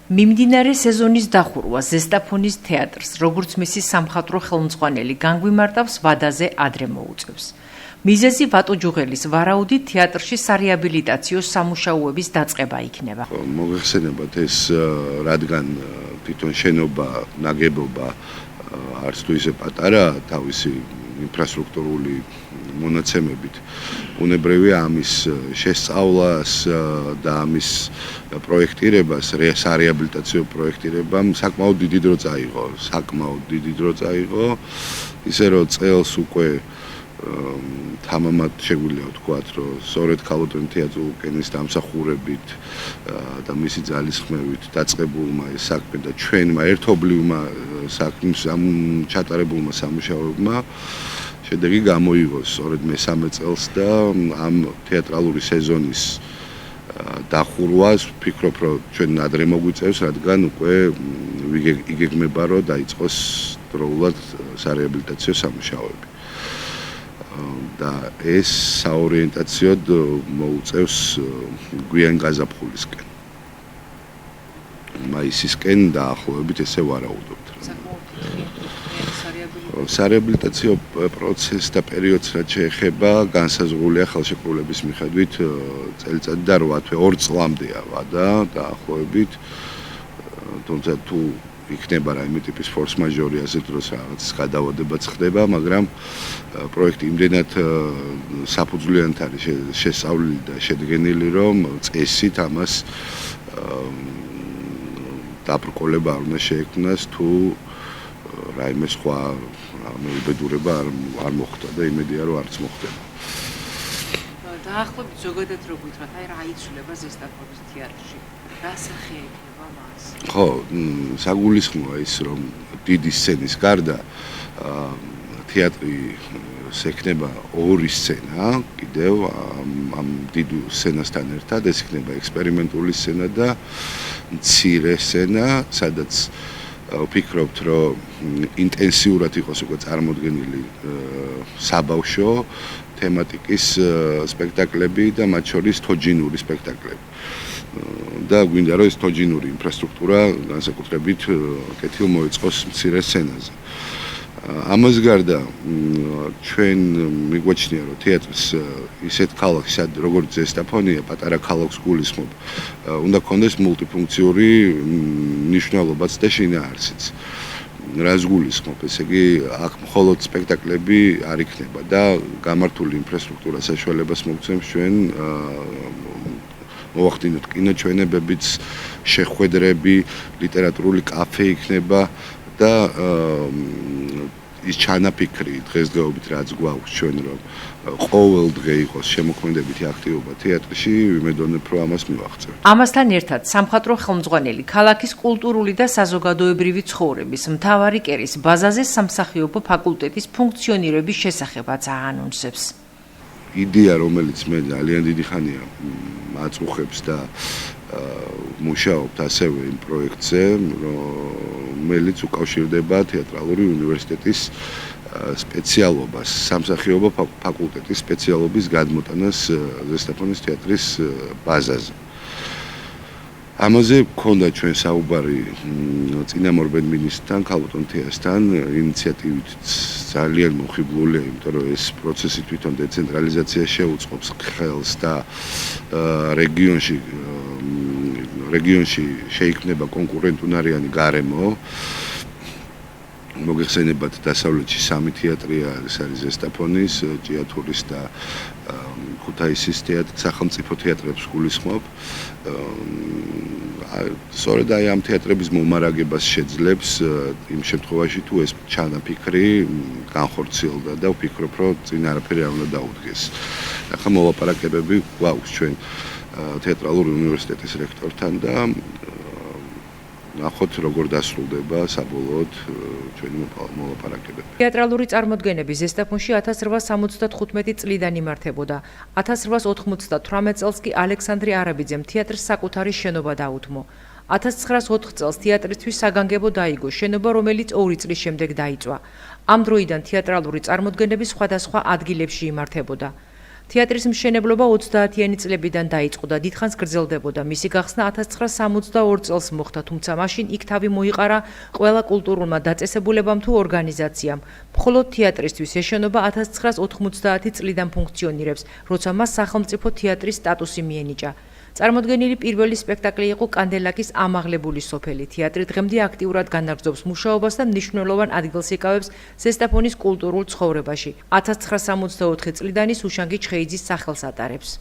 მიმდინარე სეზონის დახურვა ზესტაფონის თეატრს, როგორც მისი სამხატვრო ხელმძღვანელი განგვიმარტავს, ვადაზე ადრე მოუწევს. მიზეზი ვატო ჯუღელის ვარაუდით თეატრში სარეაბილიტაციო სამუშაოების დაწყება იქნება. მოგეხსენებათ ეს, რადგან თვითონ შენობა, ნაგებობა არც თუ ისე პატარა თავისი ინფრასტრუქტურული მონაცემებით, უნებრივია ამის შესწავლას და ამის პროექტირებას, სარეაბილიტაციო პროექტირებამ საკმაოდ დიდი დრო წაიღო, ისე რომ წელს უკვე თამამად შეგვიძლია ვთქვათ, რომ სწორედ ქალბატონი თეატრუկენის დამსახურებით და მისი ძალისხმევით დაწყებულმა ეს საქმე და ჩვენმა ერთობლივმა ჩატარებულმა სამუშაოებმა შედეგი გამოიღო სწორედ მესამე წელს და ამ თეატრალური სეზონის დახურვას ვფიქრობ, რომ ჩვენ ადრე მოგვიწევს, რადგან უკვე იგეგმება, რომ დაიწყოს დროულად სარეაბილიტაციო სამუშაოები. და ეს საორიენტაციოდ მოუწევს გვიან გაზაფხულისკენ. მაისისკენ დაახლოებით ესე ვარაუდობთ. სარეაბილიტაციო პროცესს და პერიოდს რაც შეეხება, განსაზღვრულია ხელშეკრულების მიხედვით წელიწადი და 8 თვე 2 წლამდეა ვადა დაახლოებით. თუმცა თუ იქნება რაიმე ტიპის ფორს მაჟორი ასეთ დროს რაღაც გადავადებაც ხდება, მაგრამ პროექტი იმდენად საფუძვლიანად არის შესწავლილი და შედგენილი, რომ წესით ამას დაბრკოლება არ უნდა შეექმნას, თუ რაიმე სხვა უბედურება არ მოხდა და იმედია, რომ არც მოხდება. დაახლოებით ზოგადად რო გითხრათ, რა იცვლება ზესტაფონის თეატრში? რა სახე ექნება მას? ხო, საგულისხმოა ის, რომ დიდი სცენის გარდა თეატრი ექნება ორი სცენა, კიდევ ამ დიდ სცენასთან ერთად, ეს იქნება ექსპერიმენტული სცენა და მცირე სცენა, სადაც ვფიქრობთ, რომ ინტენსიურად იყოს უკვე წარმოდგენილი საბავშვო თემატიკის სპექტაკლები და მათ შორის თოჯინური სპექტაკლები. და გვინდა, რომ ეს თოჯინური ინფრასტრუქტურა განსაკუთრებით კეთილ მოეწყოს მცირე სცენაზე. ამას გარდა ჩვენ მიგვაჩნია, რომ თეატრს ისეთ ქალაქს, როგორც ზესტაფონია, პატარა ქალაქს გულისხმობ, უნდა ქონდეს მულტიფუნქციური მნიშვნელობაც და შინაარსიც. რას გულისხმობ, ესე იგი, აქ მხოლოდ სპექტაკლები არ იქნება და გამართული ინფრასტრუქტურა საშუალებას მოგცემს ჩვენ მოვახდინოთ კინოჩვენებებიც, შეხვედრები, ლიტერატურული კაფე იქნება და ის ჩანაფიქრი დღესდღეობით რაც გვაქვს ჩვენ, რომ ყოველ დღე იყოს შემოქმედებითი აქტივობა თეატრში, ვიმედოვნებ, რომ ამას მივაღწევთ. ამასთან ერთად სამხატვრო ხელმძღვანელი ქალაქის კულტურული და საზოგადოებრივი ცხოვრების მთავარი კერის ბაზაზე სამსახიობო ფაკულტეტის ფუნქციონირების შესახებაც აანონსებს. იდეა, რომელიც მე ძალიან დიდი ხანია აწუხებს და მუშაობთ ასევე იმ პროექტზე, რომელიც უკავშირდება თეატრალური უნივერსიტეტის სპეციალობას, სამსახიობო ფაკულტეტის სპეციალობის გადმოტანას ზესტაფონის თეატრის ბაზაზე. ამაზე გქონდა ჩვენ საუბარი წინამორბედ მინისტრთან, ქალბატონ თეასთან, ინიციატივით ძალიან მოხიბლულია, იმიტომ რომ ეს პროცესი თვითონ დეცენტრალიზაციას შეუწყობს ხელს და რეგიონში შეიქმნება კონკურენტუნარიანი გარემო. მოგეხსენებათ, დასავლეთში 3 თეატრია, ეს არის ზესტაფონის, ჭიათურის და ქუთაისის სახელმწიფო თეატრებს გულისხმობ. სწორედ ამ თეატრების მომარაგებას შეძლებს იმ შემთხვევაში, თუ ეს ჩანაფიქრი განხორციელდა და ვფიქრობ, რომ წინ არაფერი არ უნდა დაუდგეს. ახლა მოლაპარაკებები გვაქვს ჩვენ თეატრალური უნივერსიტეტის რექტორთან და ნახოთ, როგორ დასრულდება საბოლოოდ ჩვენი მოლაპარაკებები. თეატრალური წარმოდგენები ზესტაფონში 1875 წლიდან იმართებოდა. 1898 წელს კი ალექსანდრე არაბიძემ თეატრს საკუთარი შენობა დაუთმო. 1904 წელს თეატრისთვის საგანგებო დაიგო შენობა, რომელიც 2 წლის შემდეგ დაიწვა. ამ დროიდან თეატრალური წარმოდგენები სხვადასხვა ადგილებში იმართებოდა. თეატრის მშენებლობა 30-იანი წლებიდან დაიწყო და დიდხანს გრძელდებოდა. მისი გახსნა 1962 წელს მოხდა, თუმცა მაშინ იქ თავი მოიყარა ყველა კულტურულმა დაწესებულებამ თუ ორგანიზაციამ. მხოლოდ თეატრისთვის ეს შენობა 1990 წლიდან ფუნქციონირებს, როცა მას სახელმწიფო თეატრის სტატუსი მიენიჭა. წარმოდგენილი პირველი სპექტაკლი იყო კანდელაკის ამაღლებული სოფელი. თეატრი დღემდე აქტიურად განაგრძობს მუშაობას და მნიშვნელოვან ადგილს იკავებს ზესტაფონის კულტურულ ცხოვრებაში. 1964 წლიდან ის უშანგი ჩხეიძის სახელს ატარებს.